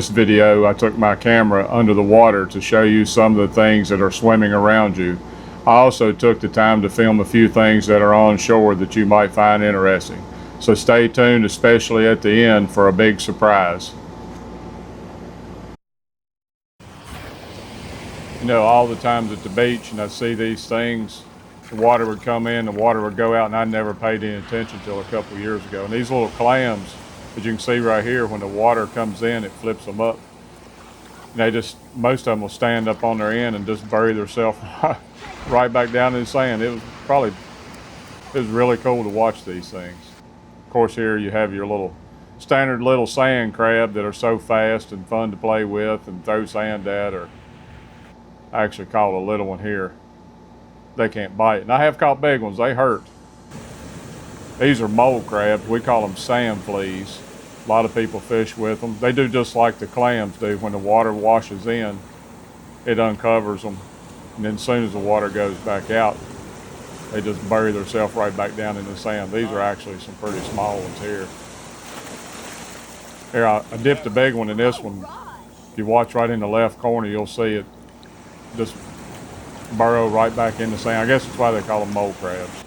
This video, I took my camera under the water to show you some of the things that are swimming around you. I also took the time to film a few things that are on shore that you might find interesting. So stay tuned, especially at the end, for a big surprise. You know, all the times at the beach and I see these things, the water would come in, the water would go out, and I never paid any attention until a couple of years ago. And these little clams, as you can see right here, when the water comes in, it flips them up. And they just, most of them will stand up on their end and just bury themselves right back down in the sand. It was really cool to watch these things. Of course, here you have your little standard little sand crab that are so fast and fun to play with and throw sand at, or I actually caught a little one here. They can't bite. And I have caught big ones, they hurt. These are mole crabs, we call them sand fleas. A lot of people fish with them. They do just like the clams do. When the water washes in, it uncovers them. And then as soon as the water goes back out, they just bury themselves right back down in the sand. These are actually some pretty small ones here. Here, I dipped a big one in this one. If you watch right in the left corner, you'll see it just burrow right back in the sand. I guess that's why they call them mole crabs.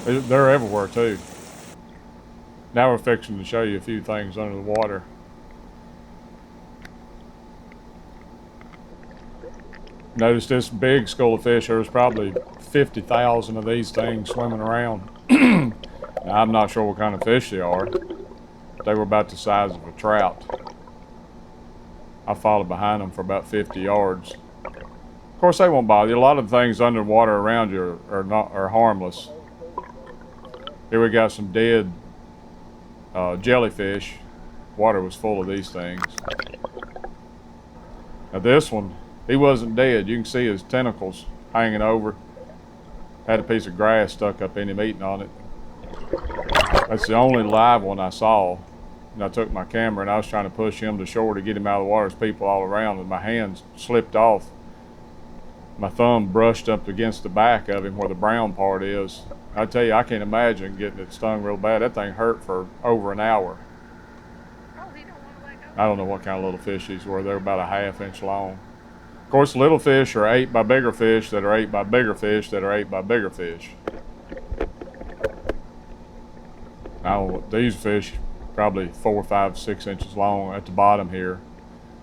They're everywhere too. Now we're fixing to show you a few things under the water. Notice this big school of fish. There's probably 50,000 of these things swimming around. Now, I'm not sure what kind of fish they are. They were about the size of a trout. I followed behind them for about 50 yards. Of course, they won't bother you. A lot of the things underwater around you are harmless. Here we got some dead jellyfish. Water was full of these things. Now this one, he wasn't dead. You can see his tentacles hanging over. Had a piece of grass stuck up in him eating on it. That's the only live one I saw. And I took my camera and I was trying to push him to shore to get him out of the water. There's people all around, and my hands slipped off. My thumb brushed up against the back of him where the brown part is. I tell you, I can't imagine getting it stung real bad. That thing hurt for over an hour. I don't know what kind of little fish these were. They were about a ½ inch long. Of course, little fish are ate by bigger fish that are ate by bigger fish that are ate by bigger fish. Now, these fish probably 4, 5, 6 inches long at the bottom here.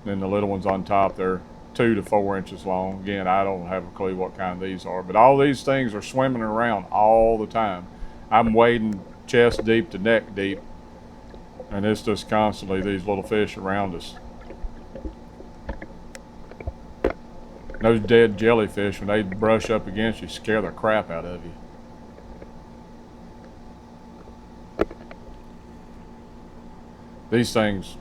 And then the little ones on top, they're 2 to 4 inches long. Again, I don't have a clue what kind these are, but all these things are swimming around all the time. I'm wading chest deep to neck deep, and it's just constantly these little fish around us. Those dead jellyfish, when they brush up against you, scare the crap out of you. These things,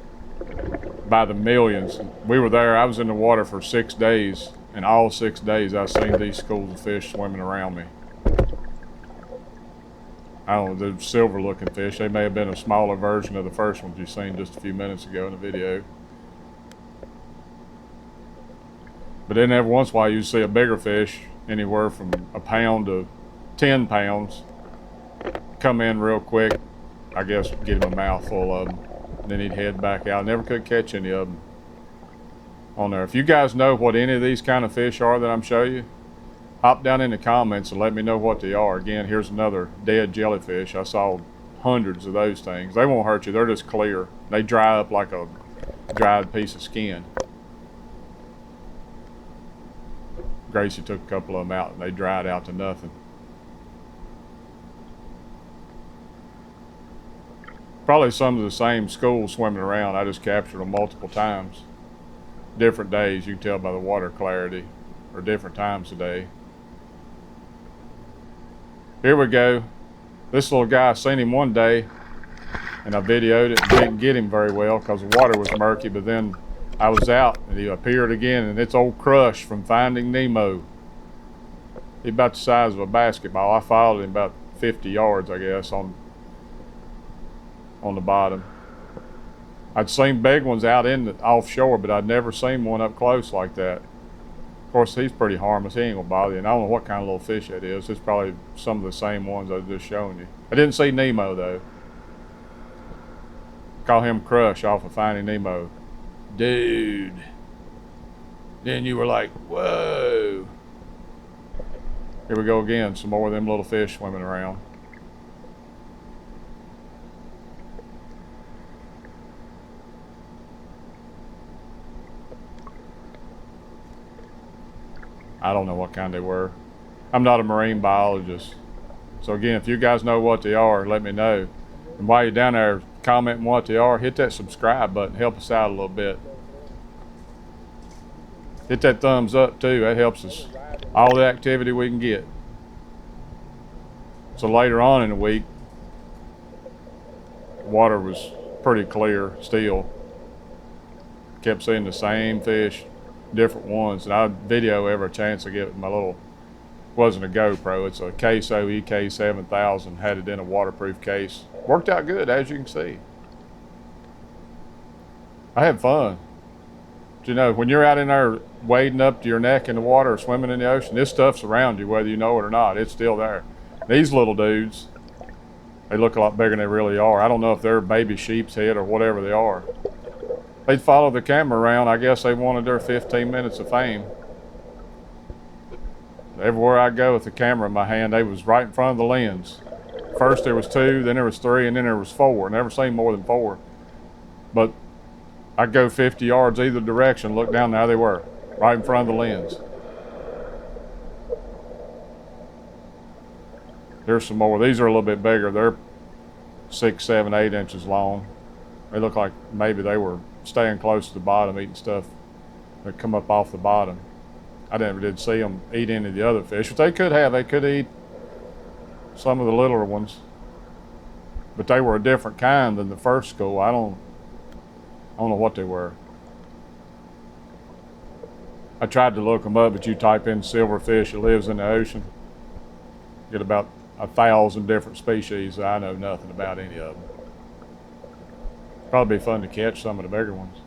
by the millions. We were there, I was in the water for 6 days, and all 6 days I've seen these schools of fish swimming around me. I don't know, they're silver looking fish. They may have been a smaller version of the first ones you've seen just a few minutes ago in the video. But then every once in a while you see a bigger fish, anywhere from a pound to 10 pounds, come in real quick. I guess get him a mouthful of them. Then he'd head back out. Never could catch any of them on there. If you guys know what any of these kind of fish are that I'm showing you, hop down in the comments and let me know what they are. Again, here's another dead jellyfish. I saw hundreds of those things. They won't hurt you. They're just clear. They dry up like a dried piece of skin. Gracie took a couple of them out and they dried out to nothing. Probably some of the same schools swimming around. I just captured them multiple times. Different days, you can tell by the water clarity, or different times of day. Here we go. This little guy, I seen him one day and I videoed it and didn't get him very well because the water was murky, but then I was out and he appeared again, and it's old Crush from Finding Nemo. He's about the size of a basketball. I followed him about 50 yards, I guess, on the bottom. I'd seen big ones out in the offshore, but I'd never seen one up close like that. Of course, he's pretty harmless. He ain't gonna bother you. And I don't know what kind of little fish that is. It's probably some of the same ones I was just showing you. I didn't see Nemo though. Call him Crush off of Finding Nemo. Dude. Then you were like, whoa. Here we go again, some more of them little fish swimming around. I don't know what kind they were. I'm not a marine biologist. So again, if you guys know what they are, let me know. And while you're down there commenting what they are, hit that subscribe button, help us out a little bit. Hit that thumbs up too, that helps us. All the activity we can get. So later on in the week, the water was pretty clear still. Kept seeing the same fish, different ones. And I video every chance I get with my little, wasn't a GoPro, it's a Queso EK7000, had it in a waterproof case. Worked out good, as you can see. I had fun. But you know, when you're out in there wading up to your neck in the water or swimming in the ocean, this stuff's around you, whether you know it or not, it's still there. These little dudes, they look a lot bigger than they really are. I don't know if they're baby sheep's head or whatever they are. They'd follow the camera around. I guess they wanted their 15 minutes of fame. Everywhere I go with the camera in my hand, they was right in front of the lens. First there was 2, then there was 3, and then there was 4. Never seen more than 4. But I'd go 50 yards either direction, look down, there they were, right in front of the lens. Here's some more. These are a little bit bigger. They're 6, 7, 8 inches long. They look like maybe they were staying close to the bottom, eating stuff that come up off the bottom. I never did see them eat any of the other fish, but they could have. They could eat some of the littler ones, but they were a different kind than the first school. I don't know what they were. I tried to look them up, but you type in silverfish that lives in the ocean, get about 1,000 different species. I know nothing about any of them. Probably be fun to catch some of the bigger ones.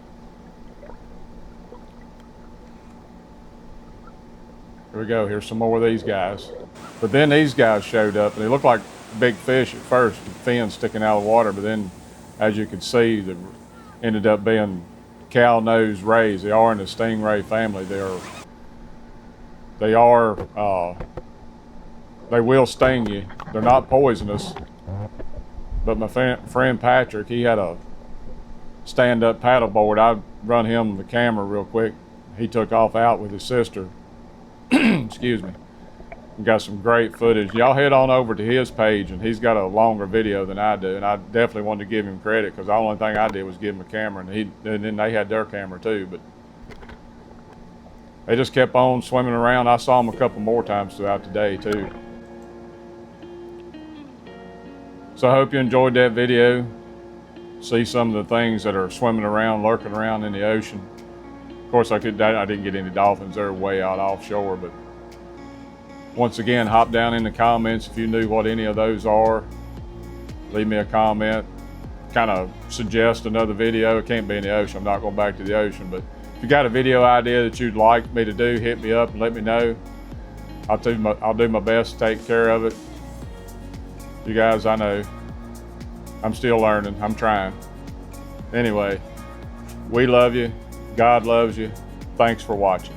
Here we go, here's some more of these guys. But then these guys showed up, and they looked like big fish at first, with fins sticking out of the water, but then, as you can see, they ended up being cow-nosed rays. They are in the stingray family. They will sting you. They're not poisonous. But my friend Patrick, he had a stand-up paddleboard. I run him the camera real quick. He took off out with his sister. Excuse me. We got some great footage. Y'all head on over to his page, and he's got a longer video than I do. And I definitely wanted to give him credit, because the only thing I did was give him a camera, and then they had their camera too. But they just kept on swimming around. I saw them a couple more times throughout the day too. So I hope you enjoyed that video. See some of the things that are swimming around, lurking around in the ocean. Of course, I didn't get any dolphins. They're way out offshore, but once again, hop down in the comments if you knew what any of those are. Leave me a comment. Kind of suggest another video. It can't be in the ocean. I'm not going back to the ocean, but if you got a video idea that you'd like me to do, hit me up and let me know. I'll do my best to take care of it. You guys, I know, I'm still learning. I'm trying. Anyway, we love you. God loves you. Thanks for watching.